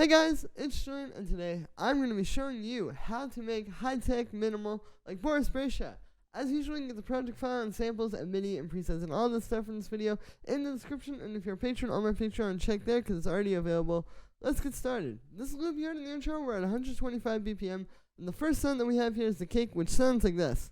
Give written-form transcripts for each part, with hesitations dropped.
Hey guys, it's Julian, and today I'm going to be showing you how to make high-tech minimal like Boris Brejcha. As usual, you can get the project file and samples and MIDI and presets and all this stuff from this video in the description, and if you're a patron on my Patreon, check there because it's already available. Let's get started. This is loop here in the intro. We're at 125 BPM, and the first sound that we have here is the kick, which sounds like this.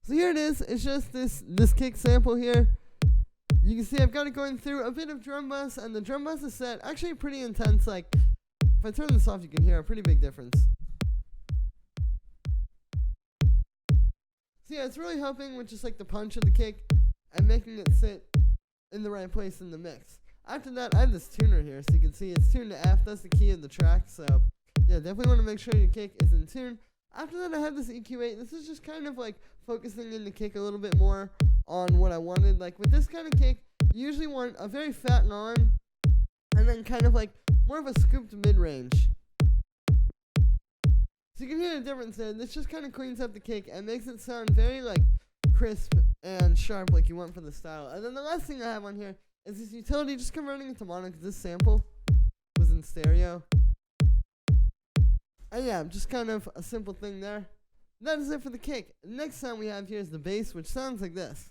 So here it is. It's just this kick sample here. You can see I've got it going through a bit of drum bus, and the drum bus is set actually pretty intense. Like, if I turn this off, you can hear a pretty big difference. So yeah, it's really helping with just like the punch of the kick and making it sit in the right place in the mix. After that, I have this tuner here, so you can see it's tuned to F. That's the key of the track, so yeah, definitely want to make sure your kick is in tune. After that, I have this EQ8. This is just kind of like focusing in the kick a little bit more on what I wanted. Like with this kind of kick, you usually want a very fat line and then kind of like more of a scooped mid-range. So you can hear the difference there. This just kind of cleans up the kick and makes it sound very like crisp and sharp like you want for the style. And then the last thing I have on here is this utility, just converting it to mono because this sample was in stereo. And yeah, just kind of a simple thing there. That is it for the kick. The next sound we have here is the bass, which sounds like this.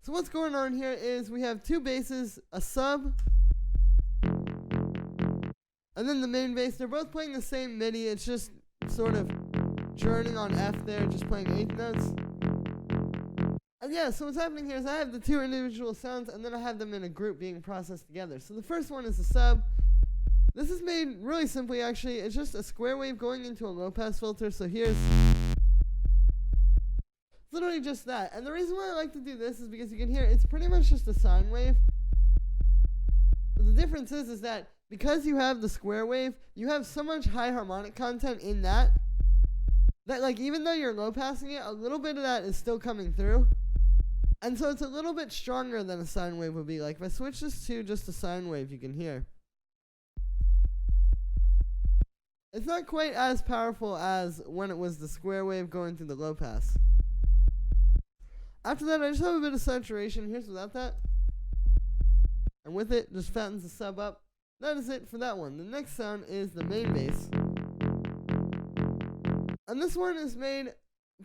So what's going on here is we have two basses, a sub, and then the main bass. They're both playing the same MIDI. It's just sort of journeying on F there, just playing eighth notes. And yeah, so what's happening here is I have the two individual sounds, and then I have them in a group being processed together. So the first one is the sub. This is made really simply, actually. It's just a square wave going into a low-pass filter. So here's literally just that. And the reason why I like to do this is because you can hear it's pretty much just a sine wave. But the difference is that because you have the square wave, you have so much high harmonic content in that like even though you're low-passing it, a little bit of that is still coming through. And so it's a little bit stronger than a sine wave would be. Like if I switch this to just a sine wave, you can hear it's not quite as powerful as when it was the square wave going through the low pass. After that, I just have a bit of saturation. Here's without that. And with it, just fattens the sub up. That is it for that one. The next sound is the main bass. And this one is made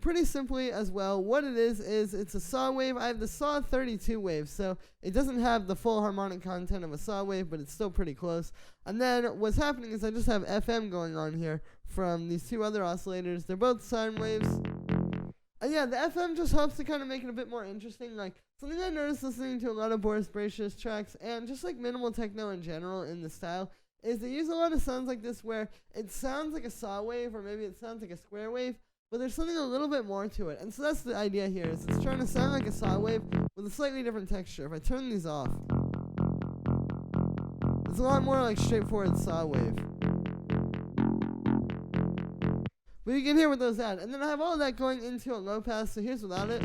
pretty simply as well. What it is it's a saw wave. I have the saw 32 wave, so it doesn't have the full harmonic content of a saw wave, but it's still pretty close. And then what's happening is I just have FM going on here from these two other oscillators. They're both sine waves. And yeah, the FM just helps to kind of make it a bit more interesting. Like something I noticed listening to a lot of Boris Brejcha's tracks and just like minimal techno in general in the style is they use a lot of sounds like this where it sounds like a saw wave or maybe it sounds like a square wave, but there's something a little bit more to it. And so that's the idea here, is it's trying to sound like a saw wave with a slightly different texture. If I turn these off, it's a lot more like straightforward saw wave. But you can hear what those add. And then I have all of that going into a low pass, so here's without it.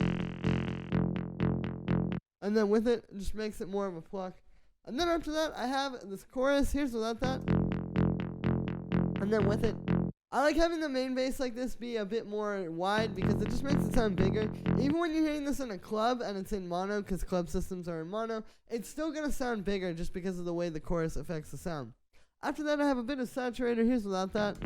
And then with it, it just makes it more of a pluck. And then after that, I have this chorus. Here's without that. And then with it, I like having the main bass like this be a bit more wide because it just makes it sound bigger. Even when you're hearing this in a club and it's in mono, because club systems are in mono, it's still going to sound bigger just because of the way the chorus affects the sound. After that, I have a bit of saturator. Here's without that.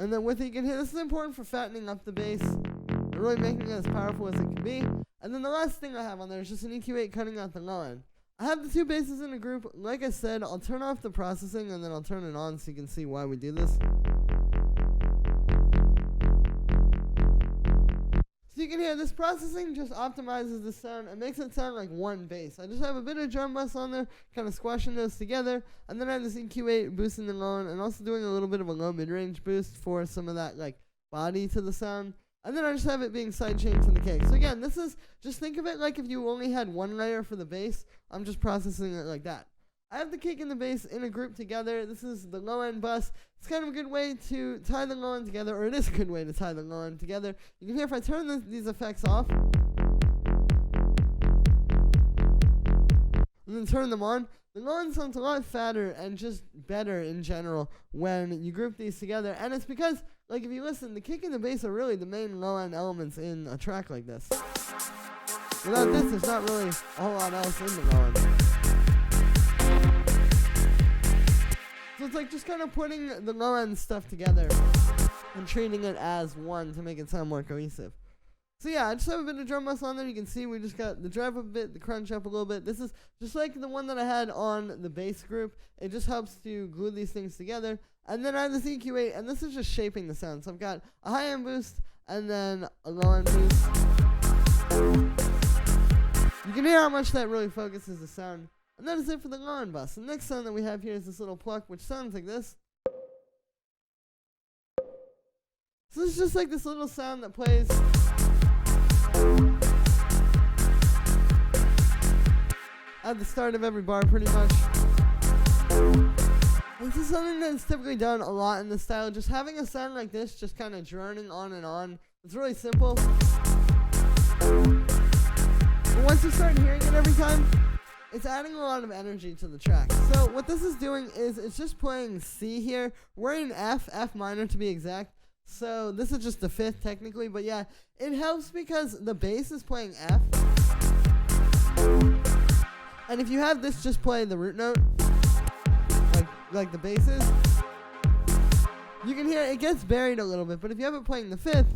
And then with it, you can hear this is important for fattening up the bass and really making it as powerful as it can be. And then the last thing I have on there is just an EQ8 cutting out the low end. I have the two basses in a group. Like I said, I'll turn off the processing and then I'll turn it on so you can see why we do this. So you can hear this processing just optimizes the sound and makes it sound like one bass. I just have a bit of drum bus on there, kind of squashing those together. And then I have this EQ8 boosting the low end and also doing a little bit of a low mid-range boost for some of that like body to the sound. And then I just have it being sidechained to the kick. So again, this is, just think of it like if you only had one layer for the bass. I'm just processing it like that. I have the kick and the bass in a group together. This is the low end bus. It's kind of a good way to tie the low end together, or it is a good way to tie the low end together. You can hear if I turn these effects off and then turn them on, the low end sounds a lot fatter and just better in general when you group these together. And it's because like if you listen, the kick and the bass are really the main low-end elements in a track like this. Without this, there's not really a whole lot else in the low end. So it's like just kind of putting the low-end stuff together and treating it as one to make it sound more cohesive. So yeah, I just have a bit of drum bus on there. You can see we just got the drive up a bit, the crunch up a little bit. This is just like the one that I had on the bass group. It just helps to glue these things together. And then I have this EQ8, and this is just shaping the sound. So I've got a high-end boost and then a low-end boost. You can hear how much that really focuses the sound. And that is it for the low-end bus. The next sound that we have here is this little pluck, which sounds like this. So this is just like this little sound that plays at the start of every bar, pretty much. This is something that's typically done a lot in this style. Just having a sound like this, just kind of droning on and on. It's really simple. But once you start hearing it every time, it's adding a lot of energy to the track. So what this is doing is it's just playing C here. We're in F minor to be exact. So this is just the fifth technically, but yeah, it helps because the bass is playing F. And if you have this just play the root note, like the bass is, you can hear it gets buried a little bit, but if you have it playing the fifth,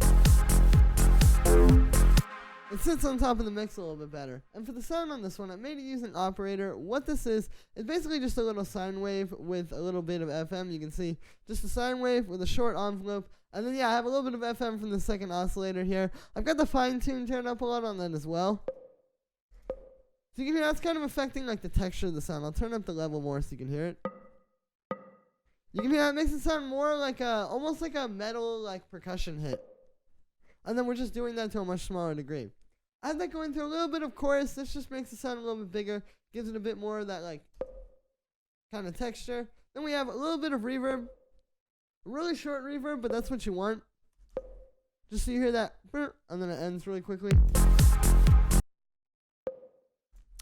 it sits on top of the mix a little bit better. And for the sound on this one, I made it using operator. What this is basically just a little sine wave with a little bit of FM. You can see just a sine wave with a short envelope. And then, yeah, I have a little bit of FM from the second oscillator here. I've got the fine tune turned up a lot on that as well. So you can hear that's kind of affecting like the texture of the sound. I'll turn up the level more so you can hear it. You can hear it makes it sound more like almost like a metal like percussion hit. And then we're just doing that to a much smaller degree. I have that going through a little bit of chorus. This just makes it sound a little bit bigger. Gives it a bit more of that like kind of texture. Then we have a little bit of reverb. Really short reverb, but that's what you want. Just so you hear that, and then it ends really quickly.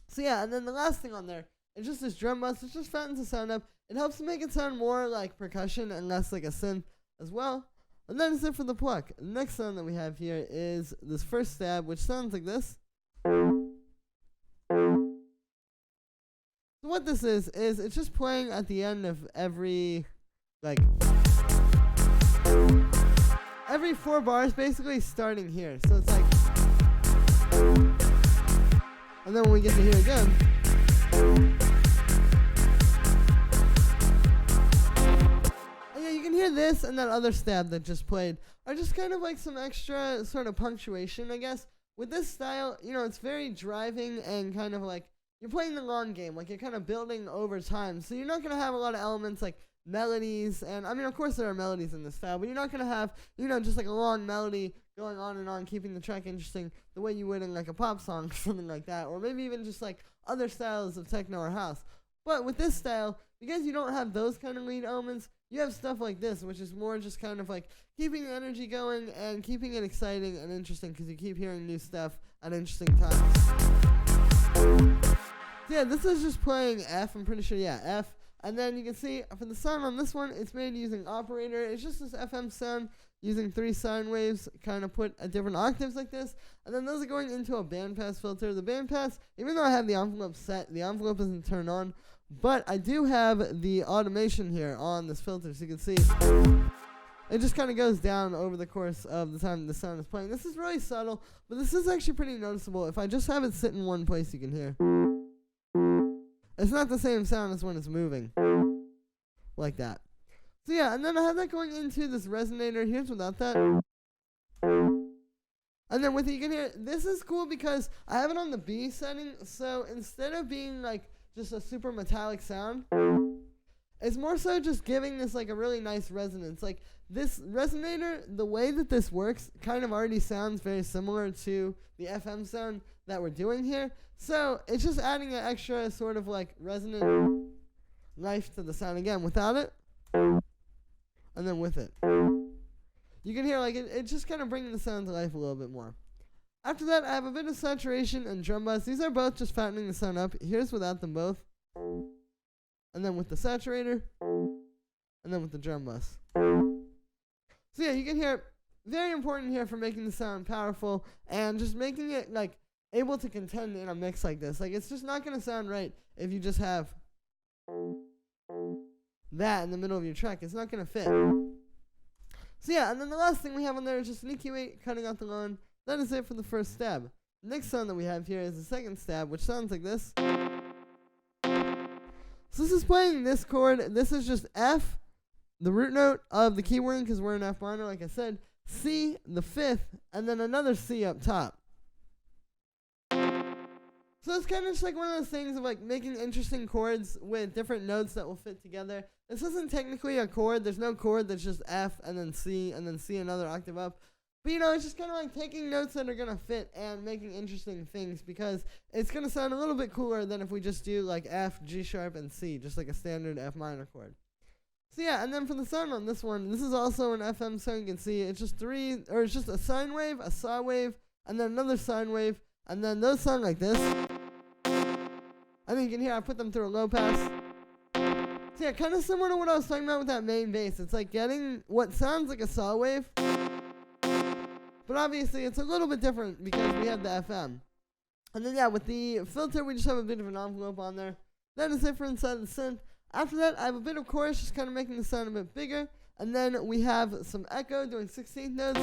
So yeah, and then the last thing on there is just this drum bus. It just fattens the sound up. It helps to make it sound more like percussion and less like a synth as well. And that is it for the pluck. The next sound that we have here is this first stab, which sounds like this. So what this is it's just playing at the end of every, like, every 4 bars basically starting here. So it's like, and then when we get to here again, and yeah, you can hear this and that other stab that just played are just kind of like some extra sort of punctuation, I guess. With this style, you know, it's very driving and kind of like you're playing the long game, like you're kind of building over time. So you're not going to have a lot of elements like melodies, and I mean, of course there are melodies in this style, but you're not going to have, you know, just like a long melody going on and on, keeping the track interesting the way you would in like a pop song or something like that, or maybe even just like other styles of techno or house. But with this style, because you don't have those kind of lead elements, you have stuff like this, which is more just kind of like keeping the energy going and keeping it exciting and interesting because you keep hearing new stuff at interesting times. So yeah, this is just playing F, I'm pretty sure, yeah, F. And then you can see for the sound on this one, it's made using operator. It's just this FM sound using 3 sine waves, kind of put at different octaves like this. And then those are going into a bandpass filter. The bandpass, even though I have the envelope set, the envelope isn't turned on. But I do have the automation here on this filter, so you can see it just kind of goes down over the course of the time the sound is playing. This is really subtle, but this is actually pretty noticeable. If I just have it sit in one place, you can hear. It's not the same sound as when it's moving. Like that. So yeah, and then I have that going into this resonator. Here's without that. And then with it, you can hear, this is cool because I have it on the B setting. So instead of being like just a super metallic sound, it's more so just giving this like a really nice resonance. Like this resonator, the way that this works kind of already sounds very similar to the FM sound that we're doing here. So it's just adding an extra sort of like resonant life to the sound again without it. And then with it. You can hear like it's just kind of bringing the sound to life a little bit more. After that, I have a bit of saturation and drum bus. These are both just fattening the sound up. Here's without them both. And then with the saturator. And then with the drum bus. So yeah, you can hear, very important here for making the sound powerful and just making it like able to contend in a mix like this. Like, it's just not going to sound right if you just have that in the middle of your track. It's not going to fit. So yeah, and then the last thing we have on there is just an EQ8 cutting out the low. That is it for the first stab. The next sound that we have here is the second stab, which sounds like this. So this is playing this chord. This is just F, the root note of the key we're in, because we're in F minor, like I said, C, the fifth, and then another C up top. So it's kind of just like one of those things of like making interesting chords with different notes that will fit together. This isn't technically a chord. There's no chord that's just F and then C another octave up. But, you know, it's just kind of like taking notes that are going to fit and making interesting things, because it's going to sound a little bit cooler than if we just do like F, G sharp, and C, just like a standard F minor chord. So yeah, and then for the sound on this one, this is also an FM, so you can see it's just it's just a sine wave, a saw wave, and then another sine wave, and then those sound like this. And then you can hear I put them through a low pass. So yeah, kind of similar to what I was talking about with that main bass. It's like getting what sounds like a saw wave, but obviously it's a little bit different because we have the FM. And then yeah, with the filter, we just have a bit of an envelope on there. That is it for inside the synth. After that, I have a bit of chorus, just kind of making the sound a bit bigger. And then we have some echo doing 16th notes,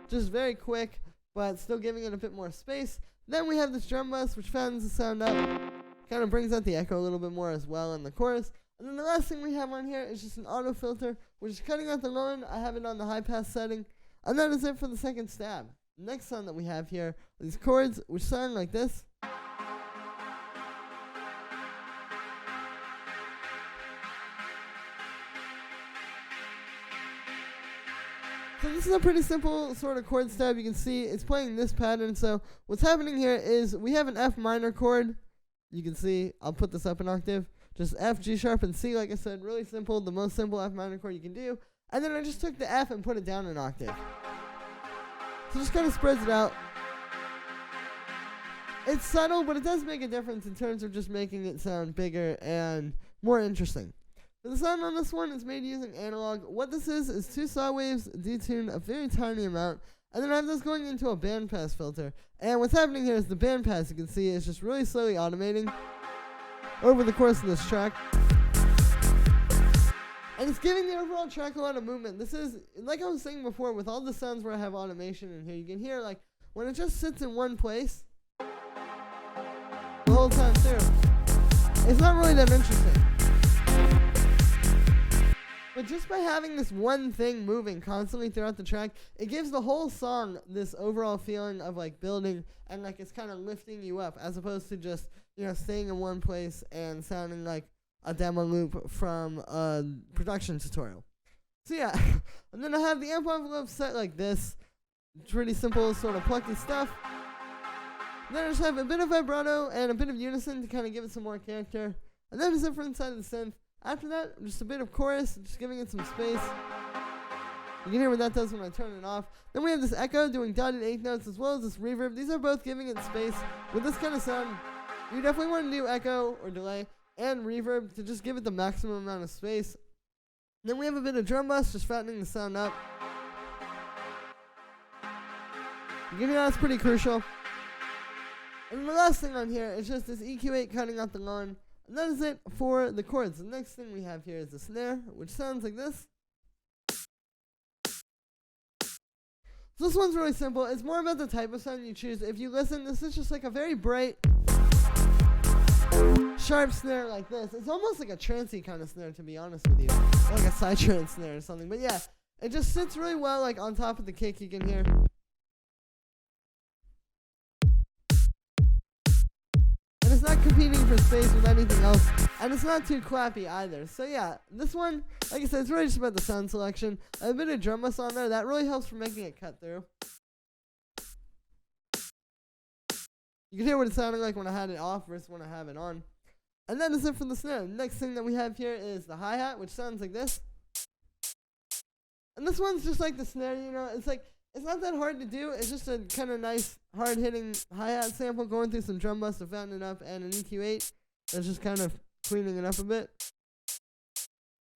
just very quick, but still giving it a bit more space. Then we have this drum bus, which fattens the sound up, kind of brings out the echo a little bit more as well in the chorus. And then the last thing we have on here is just an auto filter, which is cutting out the low end. I have it on the high pass setting. And that is it for the second stab. The next sound that we have here are these chords, which sound like this. So this is a pretty simple sort of chord stab. You can see it's playing this pattern. So what's happening here is we have an F minor chord. You can see, I'll put this up an octave. Just F, G sharp, and C, like I said, really simple, the most simple F minor chord you can do. And then I just took the F and put it down an octave. So just kind of spreads it out. It's subtle, but it does make a difference in terms of just making it sound bigger and more interesting. For the sound on this one is made using analog. What this is two saw waves detuned a very tiny amount, and then I have this going into a bandpass filter. And what's happening here is the bandpass, you can see, is just really slowly automating over the course of this track. And it's giving the overall track a lot of movement. This is, like I was saying before, with all the sounds where I have automation in here, you can hear, like, when it just sits in one place the whole time through, it's not really that interesting. But just by having this one thing moving constantly throughout the track, it gives the whole song this overall feeling of like building and like it's kind of lifting you up, as opposed to just, you know, staying in one place and sounding like a demo loop from a production tutorial. So yeah, and then I have the amp envelope set like this. Pretty simple, sort of plucky stuff. Then I just have a bit of vibrato and a bit of unison to kind of give it some more character. And then it's it for inside of the synth. After that, just a bit of chorus, just giving it some space. You can hear what that does when I turn it off. Then we have this echo doing dotted eighth notes as well as this reverb. These are both giving it space. With this kind of sound, you definitely want to do echo or delay and reverb to just give it the maximum amount of space. Then we have a bit of drum bus, just fattening the sound up. You can hear that's pretty crucial. And the last thing on here is just this EQ8 cutting out the low end. And that is it for the chords. The next thing we have here is the snare, which sounds like this. So this one's really simple. It's more about the type of sound you choose. If you listen, this is just like a very bright, sharp snare like this. It's almost like a trancey kind of snare, to be honest with you. Like a psytrance snare or something. But yeah, it just sits really well like on top of the kick, you can hear. It's not competing for space with anything else, and it's not too clappy either. So yeah, this one, like I said, it's really just about the sound selection. A bit of drum bus on there, that really helps for making it cut through. You can hear what it sounded like when I had it off versus when I have it on. And that is it for the snare. The next thing that we have here is the hi-hat, which sounds like this. And this one's just like the snare, you know, it's like, it's not that hard to do. It's just a kind of nice, hard-hitting hi-hat sample going through some drum bus to fatten it up, and an EQ8 that's just kind of cleaning it up a bit.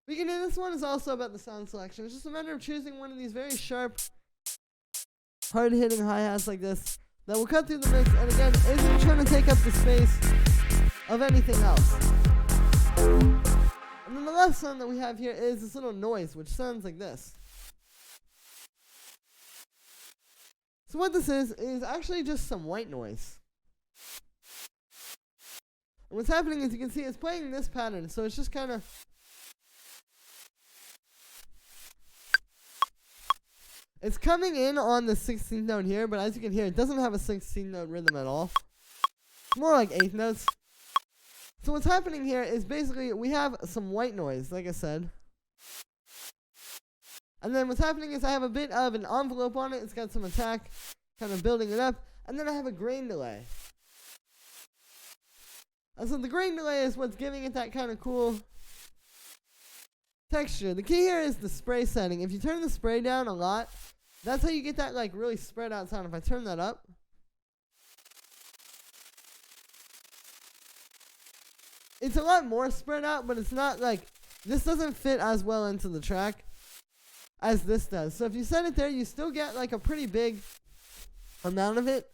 We can do this one is also about the sound selection. It's just a matter of choosing one of these very sharp, hard-hitting hi-hats like this that will cut through the mix, and again, isn't trying to take up the space of anything else. And then the last sound that we have here is this little noise, which sounds like this. So what this is actually just some white noise. And what's happening is you can see it's playing this pattern, so it's just kind of... It's coming in on the 16th note here, but as you can hear, it doesn't have a 16th note rhythm at all. It's more like 8th notes. So what's happening here is basically we have some white noise, like I said. And then what's happening is I have a bit of an envelope on it. It's got some attack, kind of building it up. And then I have a grain delay. And so the grain delay is what's giving it that kind of cool texture. The key here is the spray setting. If you turn the spray down a lot, that's how you get that like really spread out sound. If I turn that up, it's a lot more spread out, but it's not like, this doesn't fit as well into the track as this does. So if you set it there, you still get like a pretty big amount of it,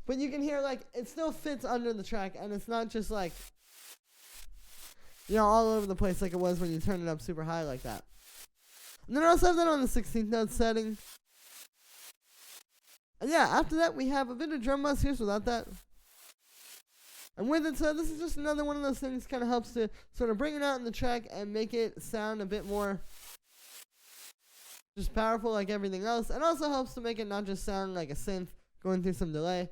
but you can hear like it still fits under the track, and it's not just like, you know, all over the place like it was when you turn it up super high like that. And then I also have that on the 16th note setting. And yeah, after that we have a bit of drum bus. Here's without that. And with it, so this is just another one of those things kind of helps to sort of bring it out in the track and make it sound a bit more just powerful like everything else. And also helps to make it not just sound like a synth going through some delay,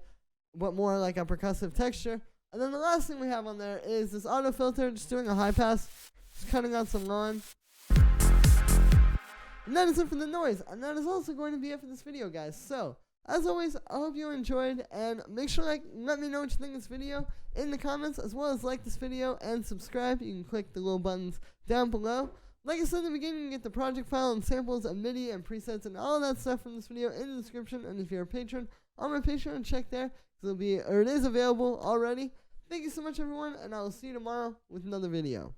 but more like a percussive texture. And then the last thing we have on there is this auto filter, just doing a high pass, just cutting out some lawn. And that is it for the noise. And that is also going to be it for this video, guys. So, as always, I hope you enjoyed, and make sure let me know what you think of this video in the comments, as well as like this video and subscribe. You can click the little buttons down below. Like I said in the beginning, you get the project file and samples and MIDI and presets and all that stuff from this video in the description. And if you're a patron, on my Patreon, check there. It is available already. Thank you so much, everyone, and I will see you tomorrow with another video.